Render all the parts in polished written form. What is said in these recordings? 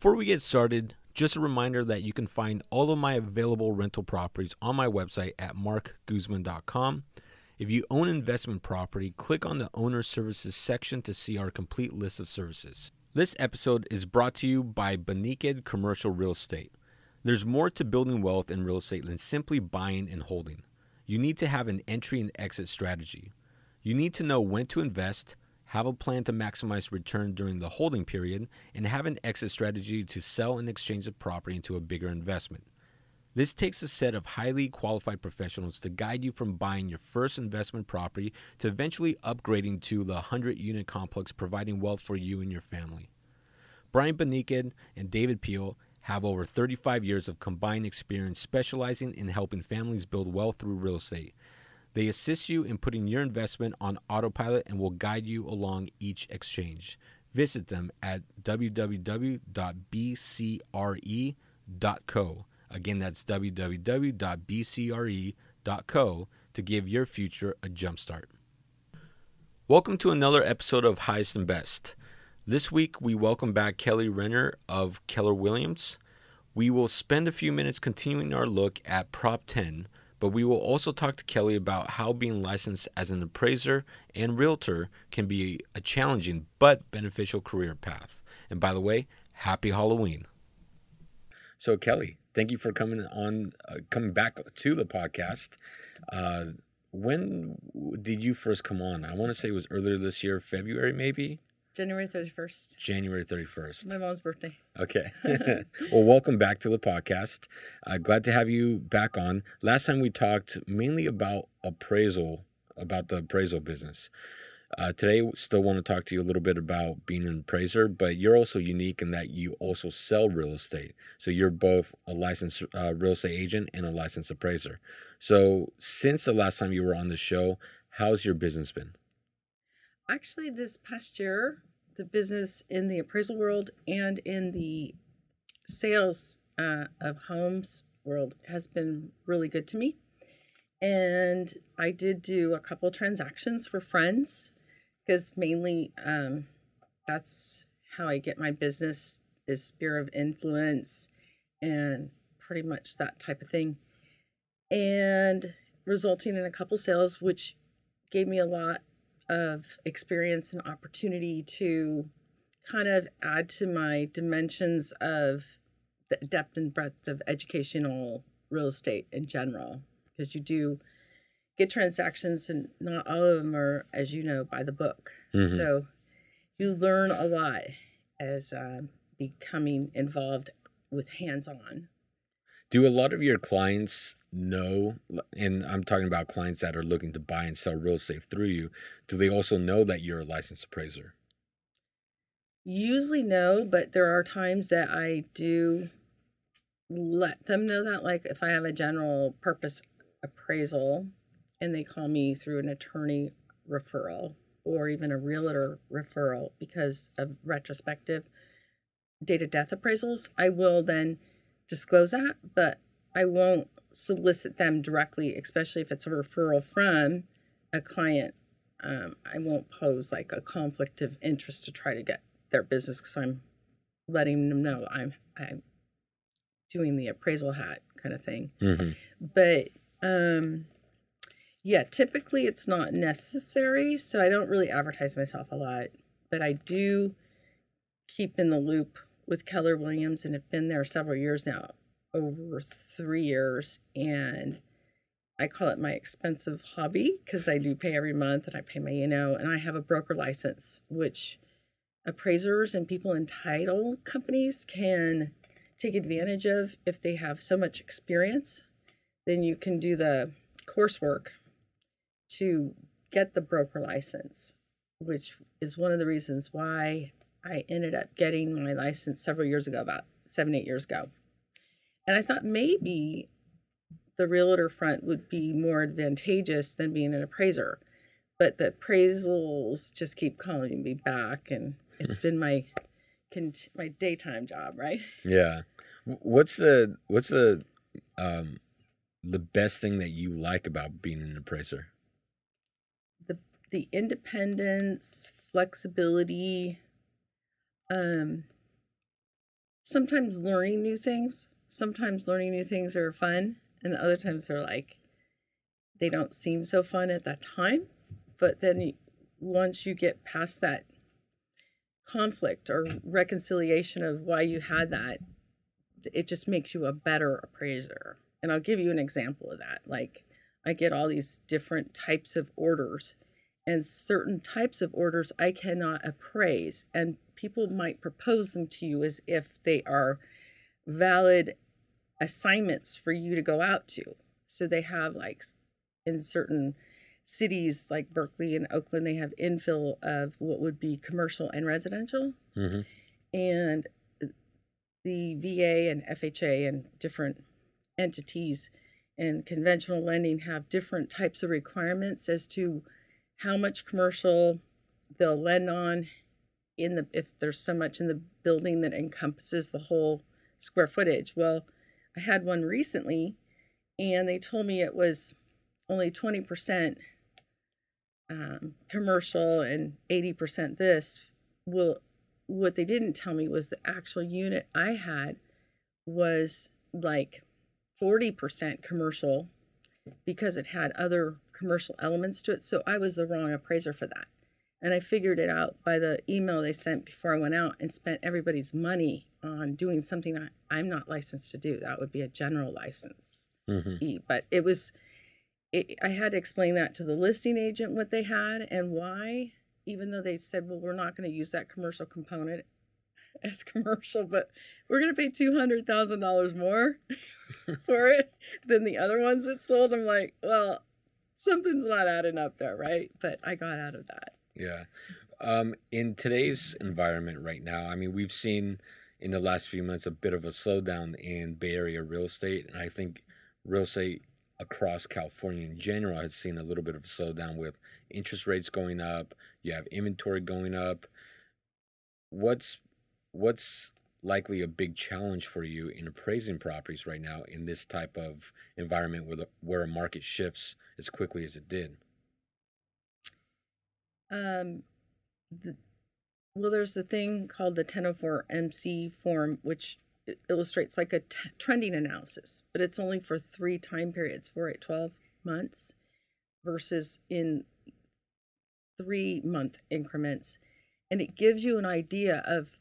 Before we get started, just a reminder that you can find all of my available rental properties on my website at marcguzman.com. If you own investment property, click on the Owner Services section to see our complete list of services. This episode is brought to you by Beniked Commercial Real Estate. There's more to building wealth in real estate than simply buying and holding. You need to have an entry and exit strategy. You need to know when to invest, have a plan to maximize return during the holding period, and have an exit strategy to sell and exchange the property into a bigger investment. This takes a set of highly qualified professionals to guide you from buying your first investment property to eventually upgrading to the 100-unit complex, providing wealth for you and your family. Brian Beniked and David Peel have over 35 years of combined experience specializing in helping families build wealth through real estate. They assist you in putting your investment on autopilot and will guide you along each exchange. Visit them at www.bcre.co. Again, that's www.bcre.co to give your future a jumpstart. Welcome to another episode of Highest and Best. This week, we welcome back Keli Renner of Keller Williams. We will spend a few minutes continuing our look at Prop 10, but we will also talk to Keli about how being licensed as an appraiser and realtor can be a challenging but beneficial career path. And by the way, happy Halloween. So Keli, thank you for coming back to the podcast. When did you first come on? I want to say it was earlier this year, February maybe? January 31st. January 31st. My mom's birthday. Okay. Well, welcome back to the podcast. Glad to have you back on. Last time we talked mainly about the appraisal business. Today, still want to talk to you a little bit about being an appraiser, but you're also unique in that you also sell real estate. So you're both a licensed real estate agent and a licensed appraiser. So since the last time you were on the show, how's your business been? Actually, this past year, the business in the appraisal world and in the sales of homes world has been really good to me. And I did do a couple transactions for friends because mainly that's how I get my business, is sphere of influence and pretty much that type of thing. And resulting in a couple sales, which gave me a lot of experience and opportunity to kind of add to my dimensions of the depth and breadth of educational real estate in general, because you do get transactions and not all of them are, as you know, by the book. Mm-hmm. So you learn a lot as becoming involved with hands-on. Do a lot of your clients know, and I'm talking about clients that are looking to buy and sell real estate through you, do they also know that you're a licensed appraiser? Usually no, but there are times that I do let them know that, like if I have a general purpose appraisal and they call me through an attorney referral or even a realtor referral because of retrospective date of death appraisals, I will then disclose that, but I won't solicit them directly, especially if it's a referral from a client. I won't pose like a conflict of interest to try to get their business because I'm letting them know I'm doing the appraisal hat kind of thing. Mm-hmm. But yeah, typically it's not necessary, so I don't really advertise myself a lot, but I do keep in the loop with Keller Williams and have been there several years now, over 3 years, and I call it my expensive hobby because I do pay every month and I pay my E&O, and I have a broker license, which appraisers and people in title companies can take advantage of if they have so much experience. Then you can do the coursework to get the broker license, which is one of the reasons why I ended up getting my license several years ago, about 7-8 years ago. And I thought maybe the realtor front would be more advantageous than being an appraiser. But the appraisals just keep calling me back, and it's been my daytime job, right? Yeah. What's the best thing that you like about being an appraiser? The independence, flexibility, sometimes learning new things. Sometimes learning new things are fun, and other times they're like, they don't seem so fun at that time. But then once you get past that conflict or reconciliation of why you had that, it just makes you a better appraiser. And I'll give you an example of that. Like, I get all these different types of orders, and certain types of orders I cannot appraise. And people might propose them to you as if they are valid assignments for you to go out to. So they have, like, in certain cities like Berkeley and Oakland, they have infill of what would be commercial and residential. Mm-hmm. And the VA and FHA and different entities and conventional lending have different types of requirements as to how much commercial they'll lend on if there's so much in the building that encompasses the whole square footage. Well, I had one recently, and they told me it was only 20% commercial and 80% this. Well, what they didn't tell me was the actual unit I had was like 40% commercial because it had other commercial elements to it. So I was the wrong appraiser for that. And I figured it out by the email they sent before I went out and spent everybody's money on doing something I'm not licensed to do. That would be a general license. Mm-hmm. But I had to explain that to the listing agent, what they had and why, even though they said, well, we're not going to use that commercial component as commercial, but we're going to pay $200,000 more for it than the other ones that sold. I'm like, well, something's not adding up there, right? But I got out of that. Yeah. In today's environment right now, I mean, we've seen in the last few months a bit of a slowdown in Bay Area real estate. And I think real estate across California in general has seen a little bit of a slowdown with interest rates going up. You have inventory going up. What's likely a big challenge for you in appraising properties right now in this type of environment where a market shifts as quickly as it did? Well, there's a thing called the 1004 MC form, which illustrates like a trending analysis, but it's only for 3 time periods, 4, 8, 12 months, versus in 3-month increments. And it gives you an idea of,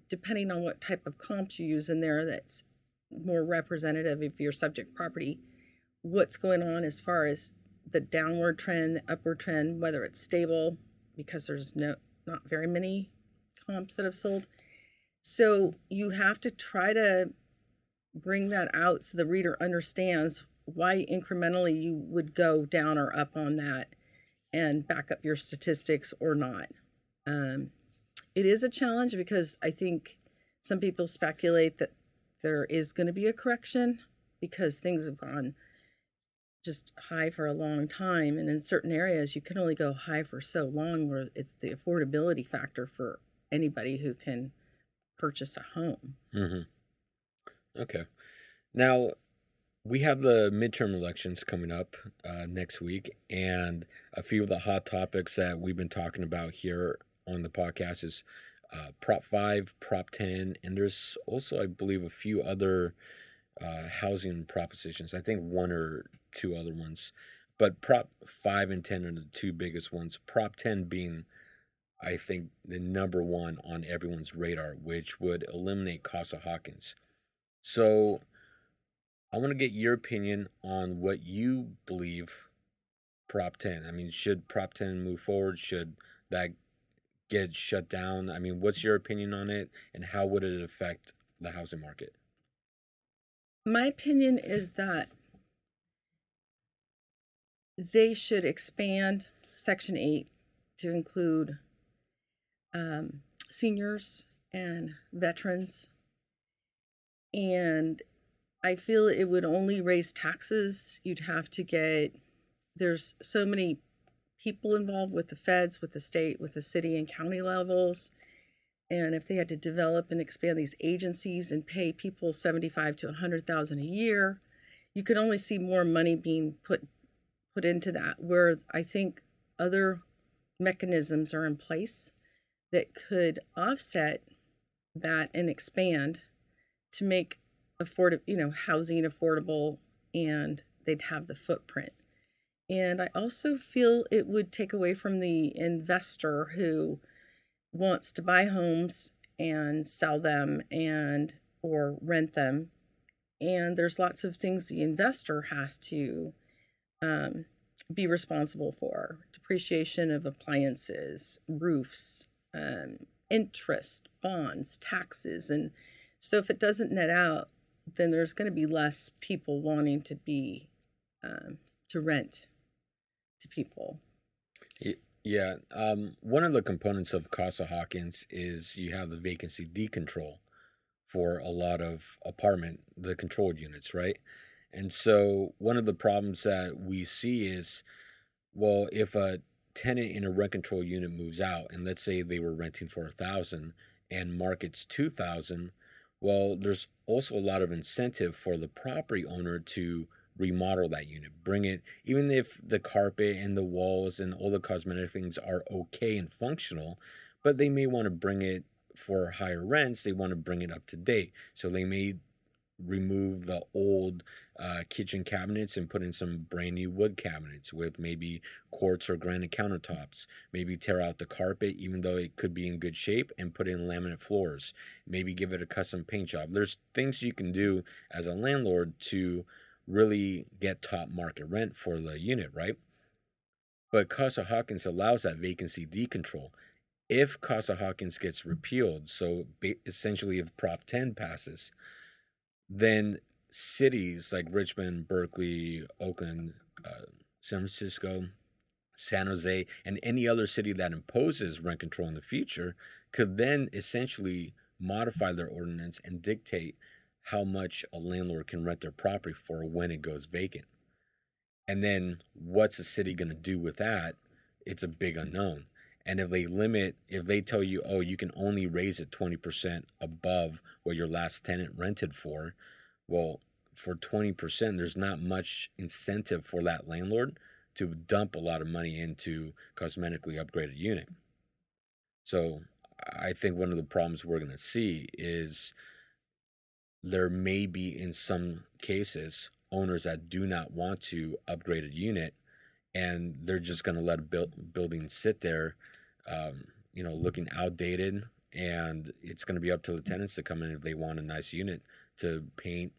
depending on what type of comps you use in there, that's more representative of your subject property, what's going on as far as the downward trend, the upward trend, whether it's stable, because there's not very many comps that have sold. So you have to try to bring that out so the reader understands why incrementally you would go down or up on that and back up your statistics or not. It is a challenge because I think some people speculate that there is going to be a correction because things have gone just high for a long time, and in certain areas you can only go high for so long, where it's the affordability factor for anybody who can purchase a home. Mm-hmm. Okay. Now, we have the midterm elections coming up next week, and a few of the hot topics that we've been talking about here on the podcast is Prop 5, Prop 10, and there's also, I believe, a few other housing propositions. I think 1 or 2 other ones. But Prop 5 and 10 are the 2 biggest ones. Prop 10 being, I think, the number 1 on everyone's radar, which would eliminate Costa-Hawkins. So I want to get your opinion on what you believe Prop 10. I mean, should Prop 10 move forward? Should that get shut down? I mean, what's your opinion on it, and how would it affect the housing market? My opinion is that they should expand Section 8 to include seniors and veterans. And I feel it would only raise taxes. There's so many people involved with the feds, with the state, with the city and county levels. And if they had to develop and expand these agencies and pay people $75,000 to $100,000 a year, you could only see more money being put into that, where I think other mechanisms are in place that could offset that and expand to make housing affordable, and they'd have the footprint. And I also feel it would take away from the investor who wants to buy homes and sell them and or rent them. And there's lots of things the investor has to be responsible for: depreciation of appliances, roofs, interest, bonds, taxes. And so if it doesn't net out, then there's going to be less people wanting to rent to people. Yeah. One of the components of Costa-Hawkins is you have the vacancy decontrol for a lot of the controlled units, right? And so one of the problems that we see is, well, if a tenant in a rent control unit moves out, and let's say they were renting for 1,000 and market's 2,000, well, there's also a lot of incentive for the property owner to remodel that unit, bring it, even if the carpet and the walls and all the cosmetic things are okay and functional, but they may want to bring it for higher rents. They want to bring it up to date. So they may remove the old kitchen cabinets and put in some brand new wood cabinets with maybe quartz or granite countertops. Maybe tear out the carpet, even though it could be in good shape, and put in laminate floors. Maybe give it a custom paint job. There's things you can do as a landlord to really get top market rent for the unit, right? But Costa-Hawkins allows that vacancy decontrol. If Costa-Hawkins gets repealed, so essentially if Prop 10 passes, then cities like Richmond, Berkeley, Oakland, San Francisco, San Jose, and any other city that imposes rent control in the future could then essentially modify their ordinance and dictate how much a landlord can rent their property for when it goes vacant. And then what's the city going to do with that? It's a big unknown. And if they tell you, oh, you can only raise it 20% above what your last tenant rented for, well, for 20%, there's not much incentive for that landlord to dump a lot of money into cosmetically upgraded unit. So I think one of the problems we're going to see is there may be, in some cases, owners that do not want to upgrade a unit, and they're just going to let a building sit there, looking outdated, and it's going to be up to the tenants to come in if they want a nice unit to paint,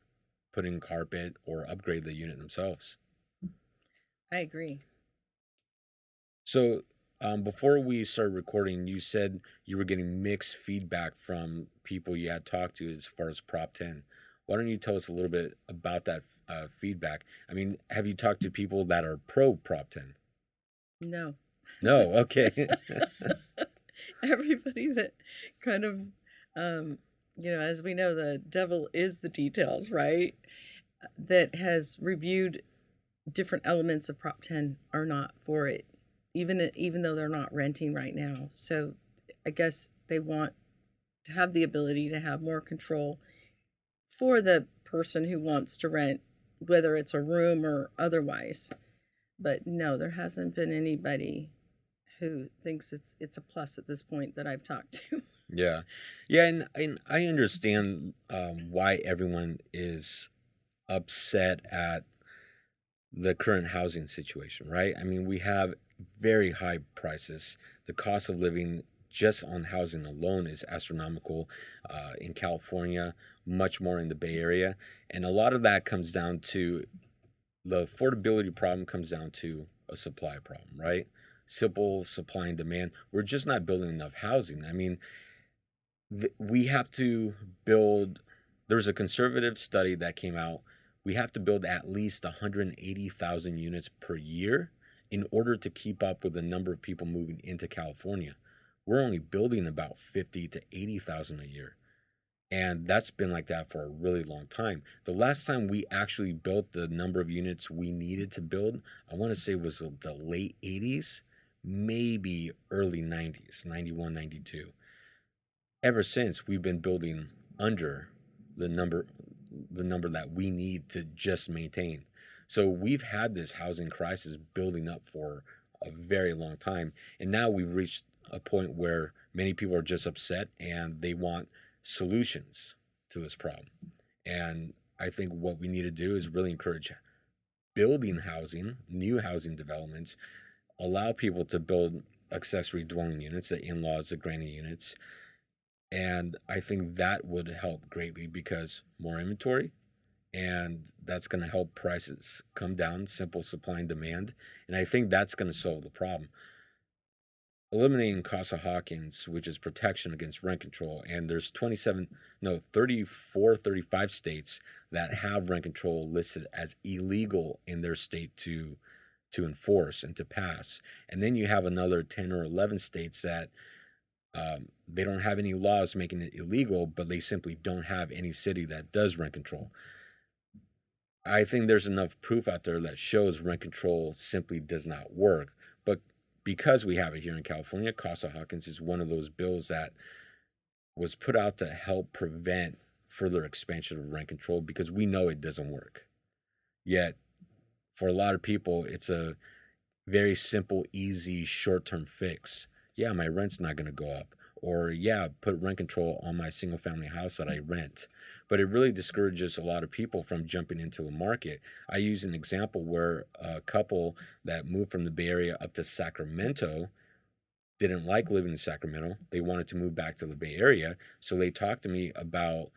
put in carpet, or upgrade the unit themselves. I agree. So before we started recording, you said you were getting mixed feedback from people you had talked to as far as Prop 10. Why don't you tell us a little bit about that feedback? I mean, have you talked to people that are pro Prop 10? No. No, okay. Everybody that kind of, as we know, the devil is the details, right? That has reviewed different elements of Prop 10 are not for it, even though they're not renting right now. So I guess they want to have the ability to have more control for the person who wants to rent, whether it's a room or otherwise. But no, there hasn't been anybody who thinks it's a plus at this point that I've talked to. Yeah, and I understand why everyone is upset at the current housing situation, right? I mean, we have very high prices. The cost of living just on housing alone is astronomical in California, much more in the Bay Area. And a lot of that comes down to the affordability problem, comes down to a supply problem, right? Simple supply and demand. We're just not building enough housing. I mean, we have to build, there's a conservative study that came out. We have to build at least 180,000 units per year in order to keep up with the number of people moving into California. We're only building about 50 to 80,000 a year. And that's been like that for a really long time. The last time we actually built the number of units we needed to build, I want to say was the late 80s, maybe early 90s, 91, 92. Ever since, we've been building under the number that we need to just maintain. So we've had this housing crisis building up for a very long time. And now we've reached a point where many people are just upset and they want solutions to this problem. And I think what we need to do is really encourage building housing, new housing developments, allow people to build accessory dwelling units, the in-laws, the granny units. And I think that would help greatly because more inventory, and that's going to help prices come down, simple supply and demand. And I think that's going to solve the problem. Eliminating Costa-Hawkins, which is protection against rent control, and there's 34, 35 states that have rent control listed as illegal in their state to enforce and to pass. And then you have another 10 or 11 states that they don't have any laws making it illegal, but they simply don't have any city that does rent control. I think there's enough proof out there that shows rent control simply does not work. But because we have it here in California, Costa-Hawkins is one of those bills that was put out to help prevent further expansion of rent control because we know it doesn't work. Yet, for a lot of people, it's a very simple, easy, short-term fix. Yeah, my rent's not going to go up. Or, yeah, put rent control on my single-family house that I rent. But it really discourages a lot of people from jumping into the market. I use an example where a couple that moved from the Bay Area up to Sacramento didn't like living in Sacramento. They wanted to move back to the Bay Area. So they talked to me about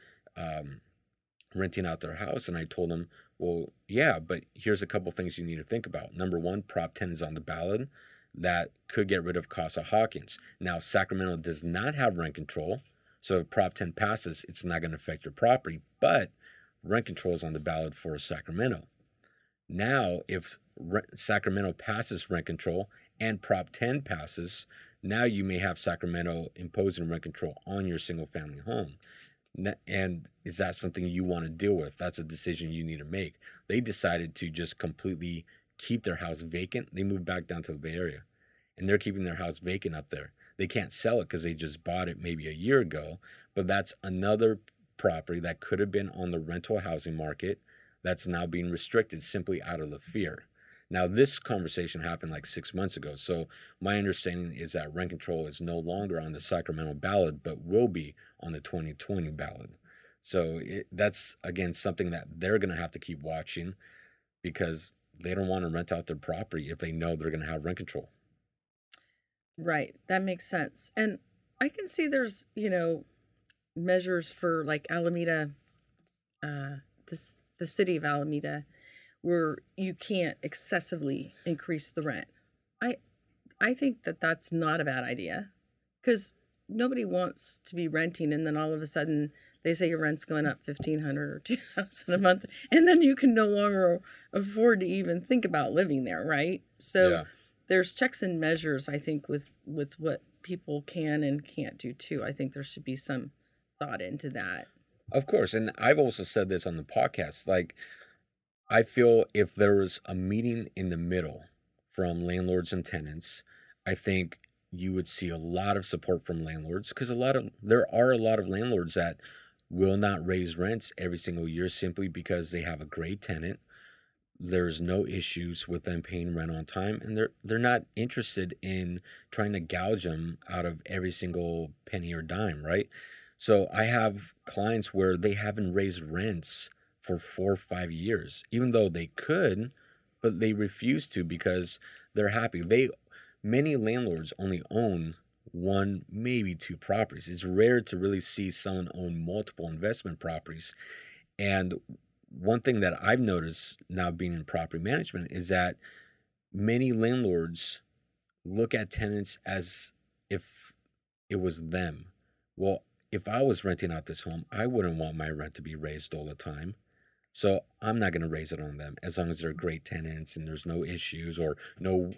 renting out their house. And I told them, well, yeah, but here's a couple things you need to think about. Number one, Prop 10 is on the ballot. That could get rid of Costa-Hawkins. Now, Sacramento does not have rent control, so if Prop 10 passes, it's not going to affect your property, but rent control is on the ballot for Sacramento. Now, if Sacramento passes rent control and Prop 10 passes, now you may have Sacramento imposing rent control on your single-family home. And is that something you want to deal with? That's a decision you need to make. They decided to just completely keep their house vacant. They moved back down to the Bay Area, and they're keeping their house vacant up there. They can't sell it because they just bought it maybe a year ago, but that's another property that could have been on the rental housing market that's now being restricted simply out of the fear. Now, this conversation happened like 6 months ago, so my understanding is that rent control is no longer on the Sacramento ballot, but will be on the 2020 ballot. So that's, again, something that they're going to have to keep watching because they don't want to rent out their property if they know they're going to have rent control. Right. That makes sense. And I can see there's, measures for like Alameda, the city of Alameda, where you can't excessively increase the rent. I think that that's not a bad idea because nobody wants to be renting and then all of a sudden they say your rent's going up $1,500 or $2,000 a month, and then you can no longer afford to even think about living there, right? So yeah. There's checks and measures, I think, with what people can and can't do too. I think there should be some thought into that. Of course, and I've also said this on the podcast. Like, I feel if there was a meeting in the middle from landlords and tenants, I think you would see a lot of support from landlords because there are a lot of landlords that will not raise rents every single year simply because they have a great tenant. There's no issues with them paying rent on time, and they're not interested in trying to gouge them out of every single penny or dime, right? So I have clients where they haven't raised rents for 4 or 5 years, even though they could, but they refuse to because they're happy. Many landlords only own 1, maybe 2 properties. It's rare to really see someone own multiple investment properties. And one thing that I've noticed now being in property management is that many landlords look at tenants as if it was them. Well, if I was renting out this home, I wouldn't want my rent to be raised all the time. So I'm not going to raise it on them as long as they're great tenants and there's no issues or no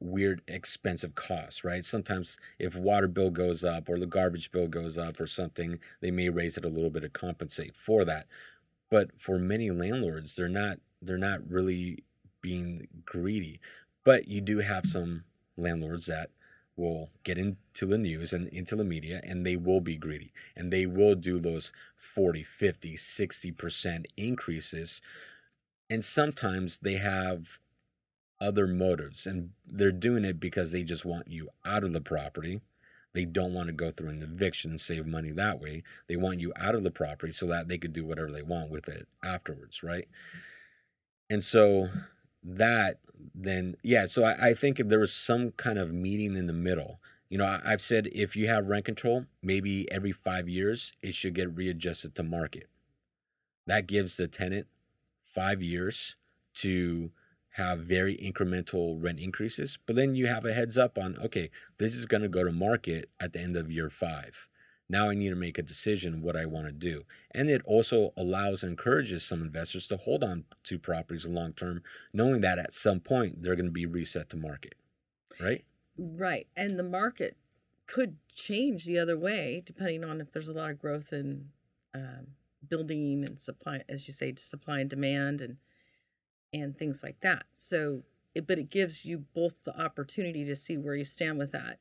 weird expensive costs, right? Sometimes if water bill goes up or the garbage bill goes up or something, they may raise it a little bit to compensate for that. But for many landlords, they're not really being greedy. But you do have some landlords that will get into the news and into the media, and they will be greedy. And they will do those 40, 50, 60% increases. And sometimes they have other motives, and they're doing it because they just want you out of the property. They don't want to go through an eviction and save money that way. They want you out of the property so that they could do whatever they want with it afterwards, right? And so that then, yeah, so I think if there was some kind of meeting in the middle. I've said if you have rent control, maybe every 5 years, it should get readjusted to market. That gives the tenant 5 years to have very incremental rent increases, but then you have a heads up on, okay, this is going to go to market at the end of year 5. Now I need to make a decision what I want to do. And it also allows and encourages some investors to hold on to properties long term, knowing that at some point they're going to be reset to market, right? Right. And the market could change the other way depending on if there's a lot of growth in building and supply, as you say, supply and demand and things like that. So, but it gives you both the opportunity to see where you stand with that.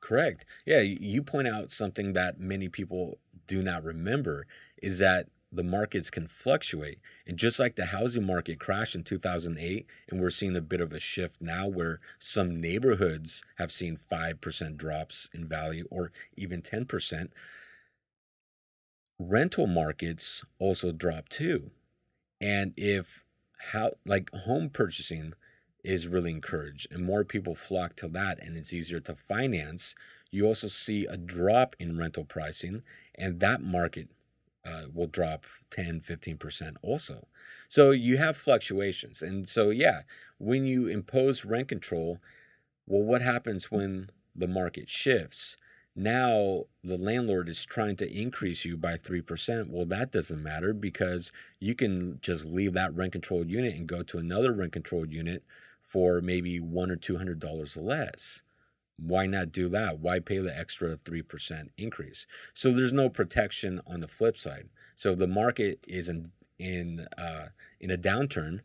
Correct. Yeah, you point out something that many people do not remember is that the markets can fluctuate. And just like the housing market crashed in 2008, and we're seeing a bit of a shift now where some neighborhoods have seen 5% drops in value or even 10%, rental markets also drop too. And if home purchasing is really encouraged and more people flock to that and it's easier to finance, you also see a drop in rental pricing, and that market will drop 10-15% also. So you have fluctuations. And so, yeah, when you impose rent control, well, what happens when the market shifts? Now the landlord is trying to increase you by 3%. Well, that doesn't matter because you can just leave that rent controlled unit and go to another rent controlled unit for maybe $100 or $200 less. Why not do that? Why pay the extra 3% increase? So there's no protection on the flip side. So if the market is in a downturn,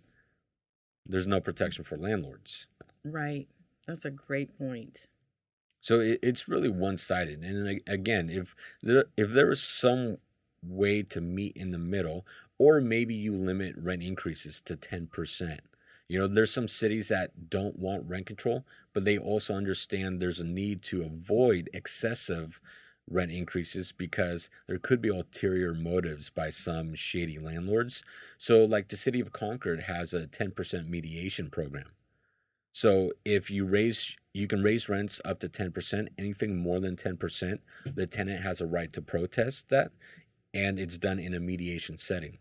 there's no protection for landlords. Right. That's a great point. So it's really one-sided. And again, if there was some way to meet in the middle, or maybe you limit rent increases to 10%. There's some cities that don't want rent control, but they also understand there's a need to avoid excessive rent increases because there could be ulterior motives by some shady landlords. So like the city of Concord has a 10% mediation program. So if you can raise rents up to 10%, anything more than 10%, the tenant has a right to protest that, and it's done in a mediation setting.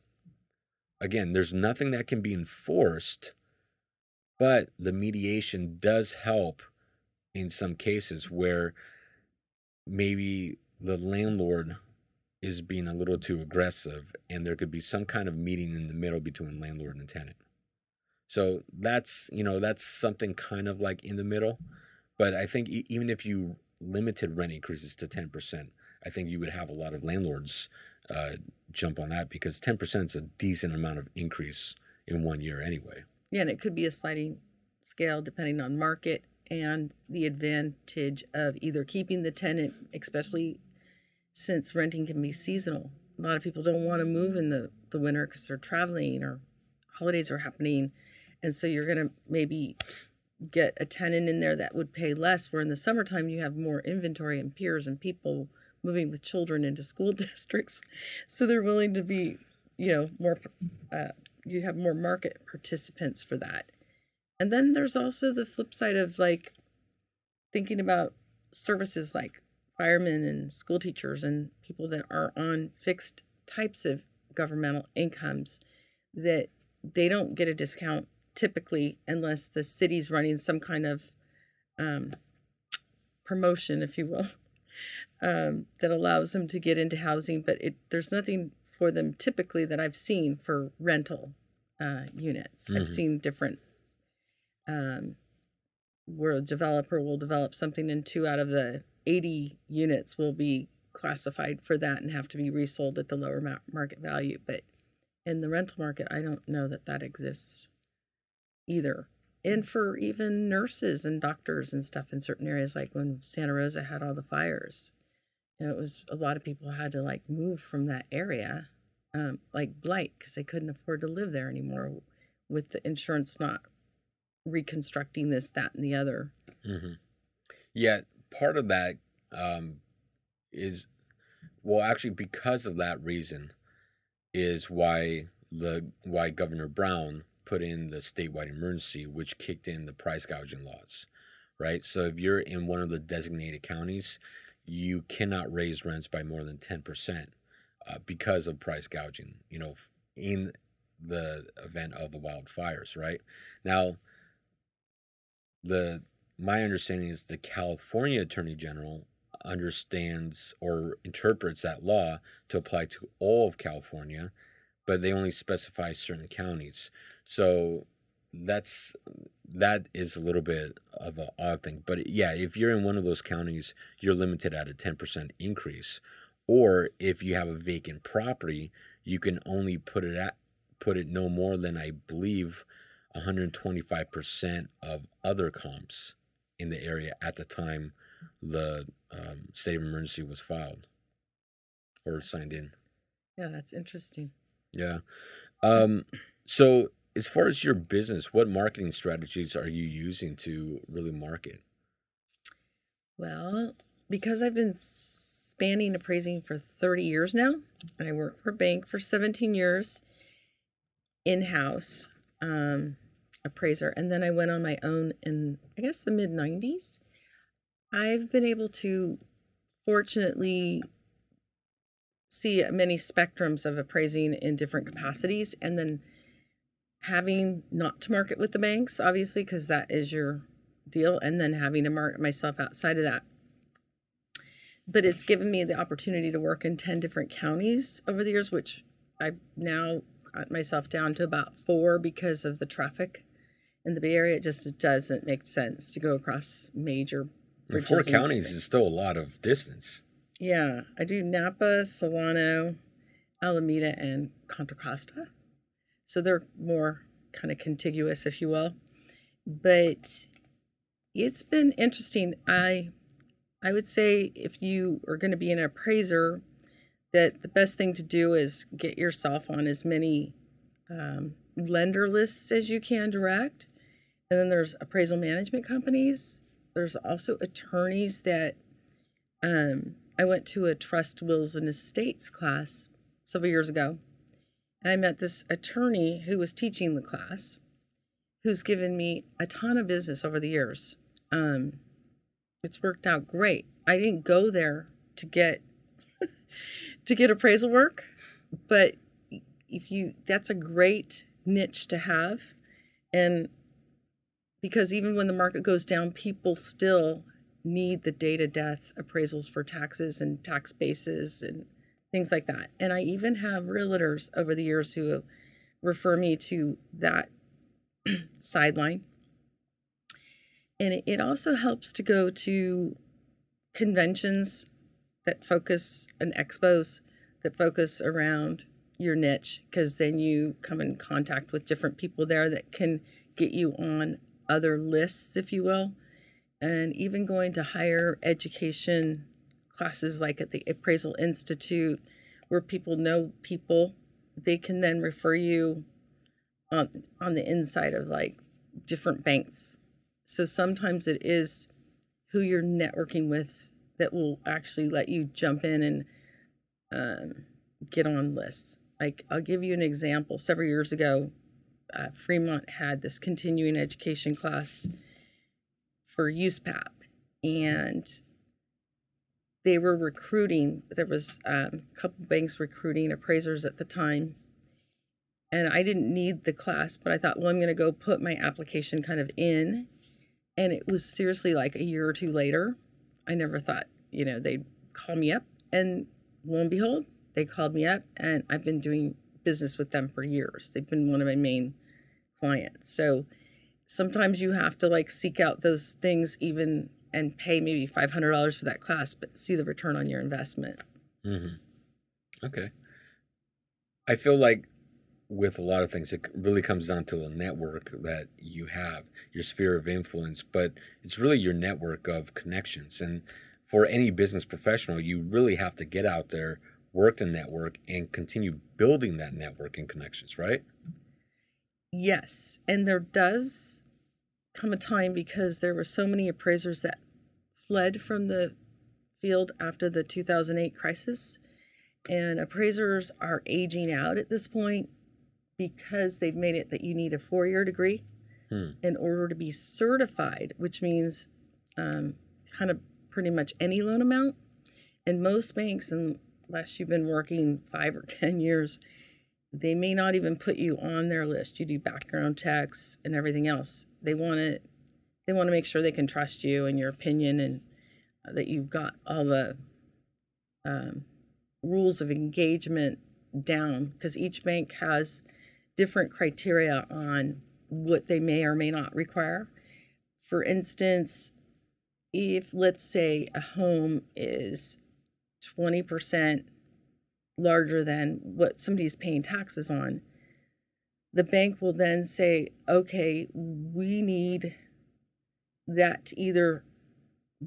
Again, there's nothing that can be enforced, but the mediation does help in some cases where maybe the landlord is being a little too aggressive and there could be some kind of meeting in the middle between landlord and tenant. So that's something kind of like in the middle. But I think even if you limited rent increases to 10%, I think you would have a lot of landlords jump on that because 10% is a decent amount of increase in 1 year anyway. Yeah, and it could be a sliding scale depending on market and the advantage of either keeping the tenant, especially since renting can be seasonal. A lot of people don't want to move in the winter because they're traveling or holidays are happening. And so you're going to maybe get a tenant in there that would pay less, where in the summertime you have more inventory and peers and people moving with children into school districts. So they're willing to be, more, you have more market participants for that. And then there's also the flip side of thinking about services like firemen and school teachers and people that are on fixed types of governmental incomes, that they don't get a discount typically unless the city's running some kind of promotion, if you will, that allows them to get into housing. But there's nothing for them typically that I've seen for rental units. Mm-hmm. I've seen different where a developer will develop something and 2 out of the 80 units will be classified for that and have to be resold at the lower market value. But in the rental market, I don't know that exists either. And for even nurses and doctors and stuff in certain areas, like when Santa Rosa had all the fires, it was a lot of people had to move from that area, like blight, because they couldn't afford to live there anymore with the insurance not reconstructing this, that, and the other. Mm-hmm. Yeah, part of that is, well, actually, because of that reason is why Governor Brown put in the statewide emergency, which kicked in the price gouging laws, right? So if you're in one of the designated counties, you cannot raise rents by more than 10% because of price gouging, in the event of the wildfires, right? Now, my understanding is the California Attorney General understands or interprets that law to apply to all of California, but they only specify certain counties. So that is a little bit of an odd thing. But yeah, if you're in one of those counties, you're limited at a 10% increase. Or if you have a vacant property, you can only put it no more than, I believe, 125% of other comps in the area at the time the state of emergency was filed or signed in. Yeah, that's interesting. Yeah. So as far as your business, what marketing strategies are you using to really market? Well, because I've been spanning appraising for 30 years now, I worked for a bank for 17 years, in-house appraiser, and then I went on my own in, I guess, the mid-90s. I've been able to, fortunately, see many spectrums of appraising in different capacities, and then having not to market with the banks, obviously, because that is your deal, and then having to market myself outside of that. But it's given me the opportunity to work in 10 different counties over the years, which I've now got myself down to about 4 because of the traffic in the Bay Area. It just doesn't make sense to go across major bridges. 4 counties is still a lot of distance. Yeah, I do Napa, Solano, Alameda, and Contra Costa. So they're more kind of contiguous, if you will. But it's been interesting. I would say if you are going to be an appraiser, that the best thing to do is get yourself on as many lender lists as you can direct. And then there's appraisal management companies. There's also attorneys that I went to a trust, wills, and estates class several years ago. And I met this attorney who was teaching the class, who's given me a ton of business over the years. It's worked out great. I didn't go there to get appraisal work, but that's a great niche to have. And because even when the market goes down, people still need the date-of-death appraisals for taxes and tax bases and things like that. And I even have realtors over the years who refer me to that sideline. And it also helps to go to conventions that focus, and expos that focus around your niche, because then you come in contact with different people there that can get you on other lists, if you will. And even going to higher education classes like at the Appraisal Institute, where people know people, they can then refer you on the inside of like different banks. So sometimes it is who you're networking with that will actually let you jump in and get on lists. Like, I'll give you an example. Several years ago, Fremont had this continuing education class for USPAP, and they were recruiting. There was a couple banks recruiting appraisers at the time, and I didn't need the class, but I thought, well, I'm going to go put my application kind of in, and it was seriously like a year or two later. I never thought, they'd call me up, and lo and behold, they called me up, and I've been doing business with them for years. They've been one of my main clients. So sometimes you have to seek out those things even and pay maybe $500 for that class, but see the return on your investment. Mm-hmm. Okay. I feel like with a lot of things, it really comes down to a network that you have, your sphere of influence, but it's really your network of connections. And for any business professional, you really have to get out there, work the network, and continue building that network and connections, right? Yes. And there does come a time, because there were so many appraisers that fled from the field after the 2008 crisis, and appraisers are aging out at this point because they've made it that you need a 4-year degree in order to be certified, which means kind of pretty much any loan amount. And most banks, unless you've been working 5 or 10 years, they may not even put you on their list. You do background checks and everything else. They want to make sure they can trust you and your opinion, and that you've got all the rules of engagement down, because each bank has different criteria on what they may or may not require. For instance, if, let's say, a home is 20% larger than what somebody's paying taxes on, the bank will then say, okay, we need that to either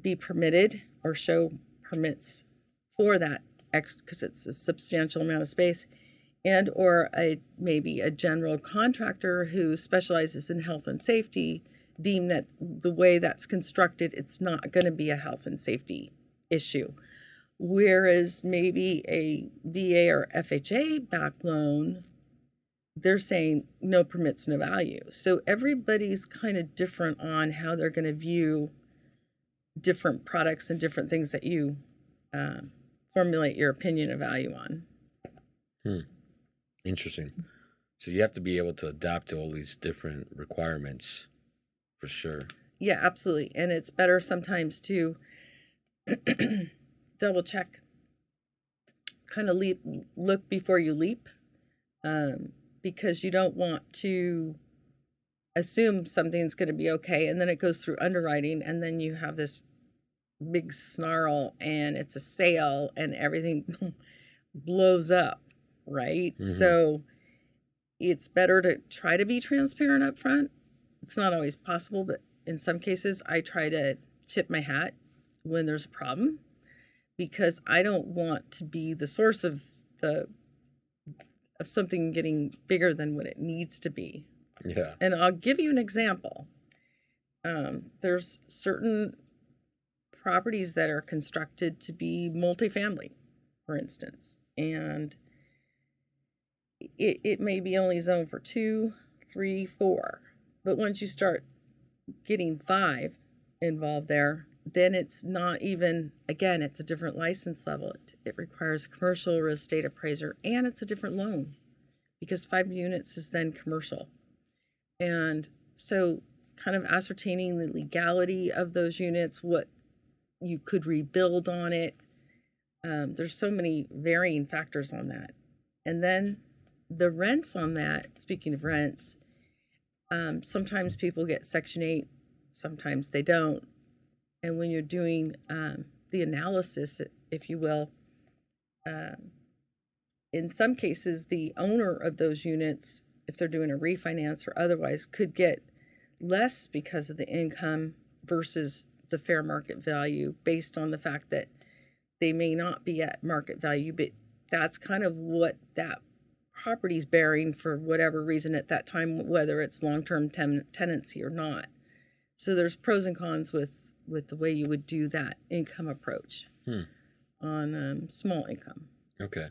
be permitted or show permits for that, because it's a substantial amount of space, and or maybe a general contractor who specializes in health and safety deem that the way that's constructed, it's not going to be a health and safety issue. Whereas maybe a VA or FHA backed loan, they're saying no permits, no value. So everybody's kind of different on how they're going to view different products and different things that you formulate your opinion of value on. Interesting. So you have to be able to adapt to all these different requirements, for sure. Yeah, absolutely. And it's better sometimes to double check, kind of look before you leap, because you don't want to assume something's going to be okay, and then it goes through underwriting, and then you have this big snarl and it's a sale and everything blows up, right? So it's better to try to be transparent up front. It's not always possible, but in some cases I try to tip my hat when there's a problem, because I don't want to be the source of something getting bigger than what it needs to be. Yeah. And I'll give you an example. There's certain properties that are constructed to be multifamily, for instance, and it may be only zoned for 2, 3, 4, but once you start getting 5 involved there, then it's not even, again, it's a different license level. It requires a commercial real estate appraiser, and it's a different loan, because 5 units is then commercial. And so kind of ascertaining the legality of those units, what you could rebuild on it. There's so many varying factors on that. And then the rents on that, speaking of rents, sometimes people get Section 8, sometimes they don't. And when you're doing the analysis, if you will, in some cases, the owner of those units, if they're doing a refinance or otherwise, could get less because of the income versus the fair market value, based on the fact that they may not be at market value, but that's kind of what that property's bearing for whatever reason at that time, whether it's long-term tenancy or not. So there's pros and cons with the way you would do that income approach on small income. Okay.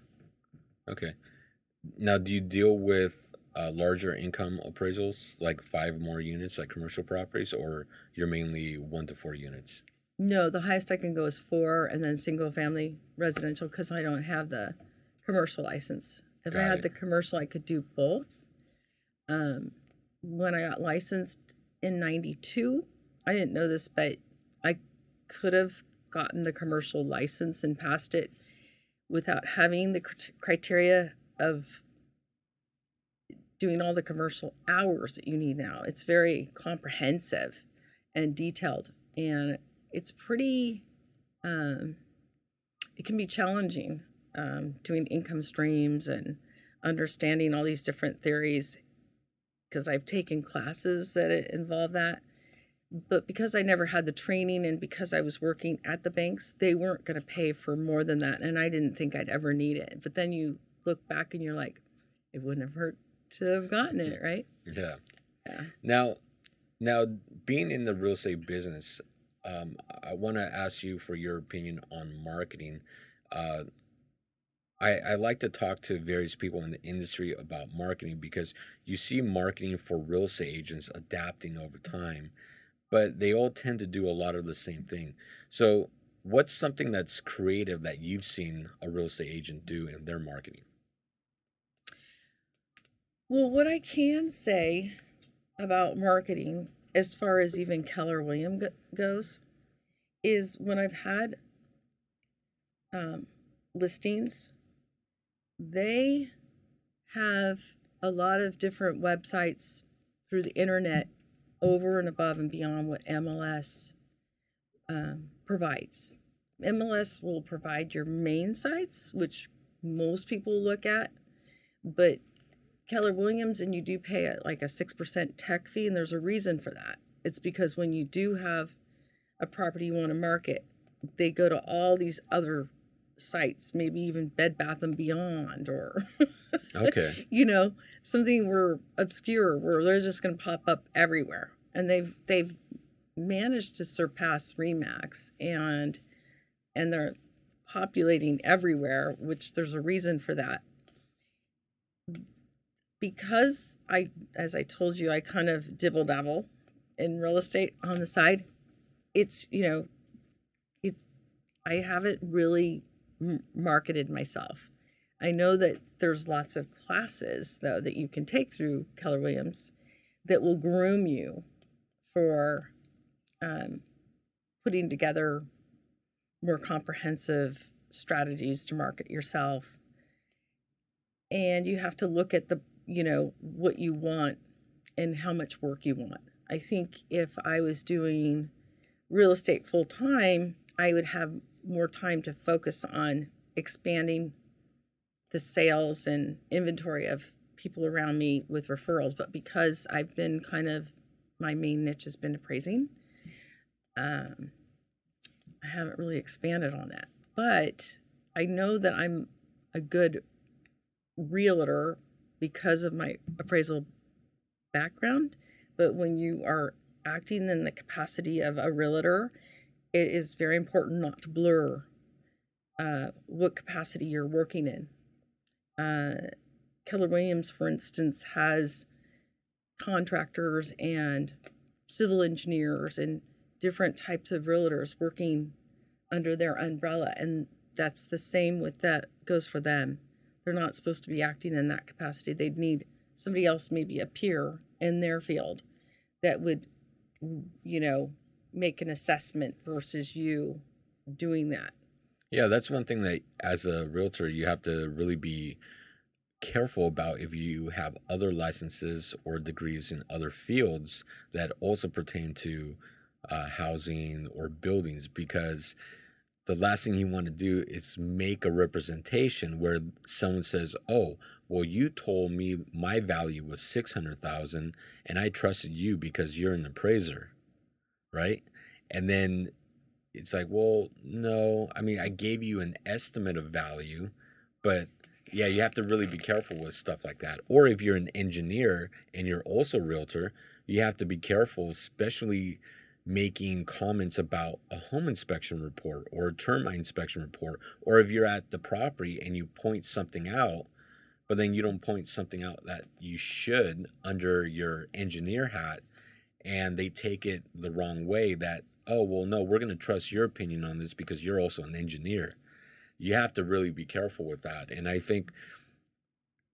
Now, do you deal with larger income appraisals, like 5 more units, like commercial properties, or you're mainly 1 to 4 units? No, the highest I can go is 4, and then single family residential, because I don't have the commercial license. If I had the commercial, I could do both. When I got licensed in 92, I didn't know this, but I could have gotten the commercial license and passed it without having the criteria of doing all the commercial hours that you need now. It's very comprehensive and detailed, and it's pretty, it can be challenging doing income streams and understanding all these different theories, because I've taken classes that involve that. But because I never had the training, and because I was working at the banks, they weren't going to pay for more than that, and I didn't think I'd ever need it. But then you look back and you're like, it wouldn't have hurt to have gotten it, right? Yeah. Now, being in the real estate business, I want to ask you for your opinion on marketing. Uh, I like to talk to various people in the industry about marketing because you see marketing for real estate agents adapting over time, but they all tend to do a lot of the same thing. So, what's something that's creative that you've seen a real estate agent do in their marketing? Well, what I can say about marketing, as far as even Keller Williams goes, is when I've had um, listings, they have a lot of different websites through the internet over and above and beyond what MLS provides. MLS will provide your main sites, which most people look at, but Keller Williams, and you do pay like a 6% tech fee, and there's a reason for that. It's because when you do have a property you want to market, they go to all these other sites, maybe even Bed Bath and Beyond, or Okay. something where obscure, where they're just going to pop up everywhere. And they've managed to surpass Remax, and they're populating everywhere, which there's a reason for that. Because as I told you, I kind of dibble dabble in real estate on the side. It's I haven't really marketed myself. I know that there's lots of classes though that you can take through Keller Williams that will groom you for putting together more comprehensive strategies to market yourself. And you have to look at what you want and how much work you want. I think if I was doing real estate full time, I would have more time to focus on expanding the sales and inventory of people around me with referrals. But because I've been my main niche has been appraising, I haven't really expanded on that. But I know that I'm a good realtor because of my appraisal background. But when you are acting in the capacity of a realtor, it is very important not to blur what capacity you're working in. Keller Williams, for instance, has contractors and civil engineers and different types of realtors working under their umbrella, and that's the same with that goes for them. They're not supposed to be acting in that capacity. They'd need somebody else, maybe a peer in their field, that would, make an assessment versus you doing that. Yeah, that's one thing that as a realtor you have to really be careful about if you have other licenses or degrees in other fields that also pertain to housing or buildings, because the last thing you want to do is make a representation where someone says, "Oh, well, you told me my value was 600,000, and I trusted you because you're an appraiser, right?" And then it's like, "Well, no. I mean, I gave you an estimate of value, but yeah, you have to really be careful with stuff like that." Or if you're an engineer and you're also a realtor, you have to be careful, especially making comments about a home inspection report or a termite inspection report, or if you're at the property and you point something out, but then you don't point something out that you should under your engineer hat, and they take it the wrong way that, "Oh, well, no, we're going to trust your opinion on this because you're also an engineer." You have to really be careful with that. And I think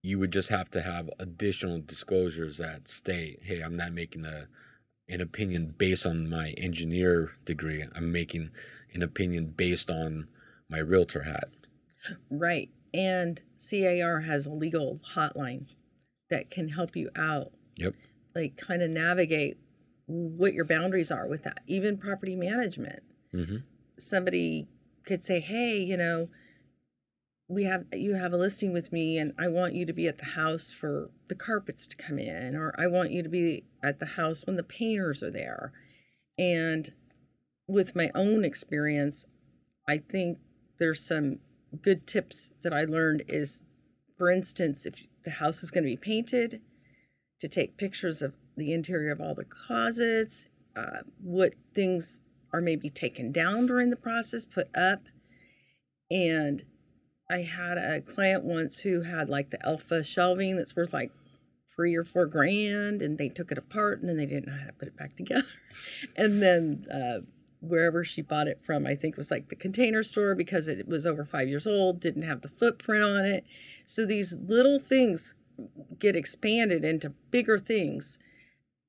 you would just have to have additional disclosures that state, "Hey, I'm not making an opinion based on my engineer degree. I'm making an opinion based on my realtor hat." Right. And CAR has a legal hotline that can help you out, Yep. like kind of navigate what your boundaries are with that. Even property management. Mm-hmm. Somebody could say, "Hey, you have a listing with me, and I want you to be at the house for the carpets to come in, or I want you to be at the house when the painters are there." And with my own experience, I think there's some good tips that I learned is, for instance, if the house is going to be painted, to take pictures of the interior of all the closets, what things are maybe taken down during the process, put up. And I had a client once who had like the alpha shelving that's worth like $3 or $4 grand, and they took it apart and then they didn't know how to put it back together. And then wherever she bought it from, I think was like the Container Store, because it was over 5 years old, didn't have the footprint on it. So these little things get expanded into bigger things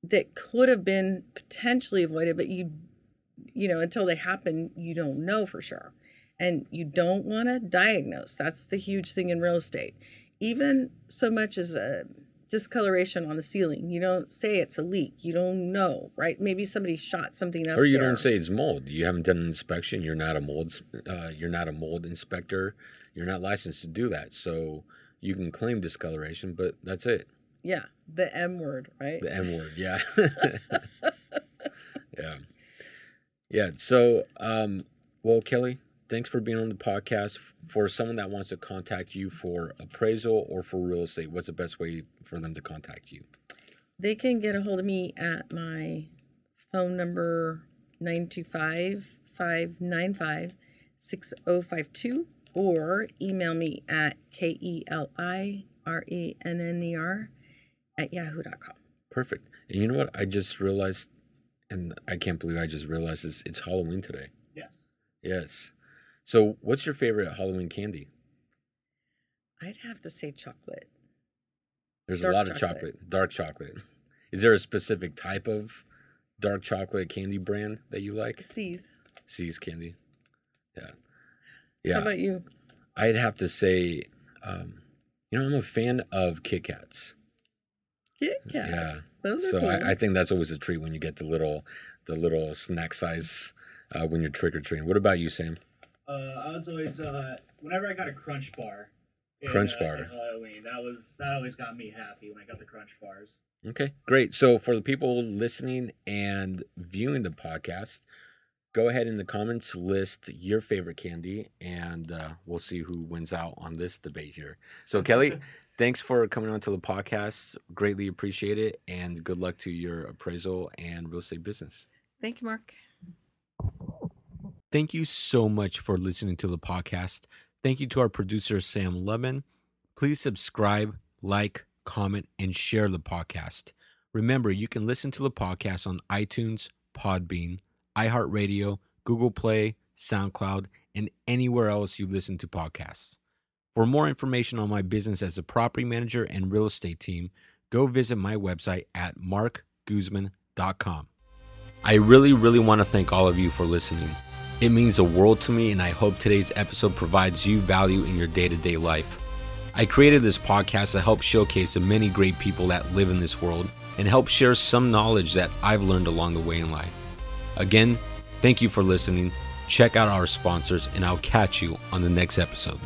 that could have been potentially avoided, but you know, until they happen, you don't know for sure. And you don't want to diagnose. That's the huge thing in real estate. Even so much as a discoloration on the ceiling, you don't say it's a leak. You don't know, right? Maybe somebody shot something up or you there. don't say it's mold. You haven't done an inspection. You're not a mold inspector. You're not licensed to do that. So you can claim discoloration, but that's it. Yeah, the M word, right? The M word, yeah. Yeah. Yeah. So, well, Keli, thanks for being on the podcast. For someone that wants to contact you for appraisal or for real estate, what's the best way for them to contact you? They can get a hold of me at my phone number, 925-595-6052, or email me at KeliRenner@yahoo.com. Perfect. And you know what? I just realized, and I can't believe I just realized it's Halloween today. Yes. Yes. So what's your favorite Halloween candy? I'd have to say chocolate. There's Dark a lot of chocolate. chocolate, dark chocolate. Is there a specific type of dark chocolate candy brand that you like? C's. C's candy. Yeah. Yeah. How about you? I'd have to say, I'm a fan of Kit Kats. Kit Kats. Yeah. Those are So cool. I think that's always a treat when you get the little snack size when you're trick or treating. What about you, Sam? I was always whenever I got a Crunch Bar. Crunch Bar. In Halloween, that always got me happy when I got the Crunch Bars. Okay, great. So for the people listening and viewing the podcast, go ahead in the comments, list your favorite candy, and we'll see who wins out on this debate here. So Keli, thanks for coming on to the podcast. Greatly appreciate it, and good luck to your appraisal and real estate business. Thank you, Marc. Thank you so much for listening to the podcast. Thank you to our producer, Sam Lubin. Please subscribe, like, comment, and share the podcast. Remember, you can listen to the podcast on iTunes, Podbean, iHeartRadio, Google Play, SoundCloud, and anywhere else you listen to podcasts. For more information on my business as a property manager and real estate team, go visit my website at marcguzman.com. I really want to thank all of you for listening. It means the world to me, and I hope today's episode provides you value in your day-to-day life. I created this podcast to help showcase the many great people that live in this world and help share some knowledge that I've learned along the way in life. Again, thank you for listening. Check out our sponsors, and I'll catch you on the next episode.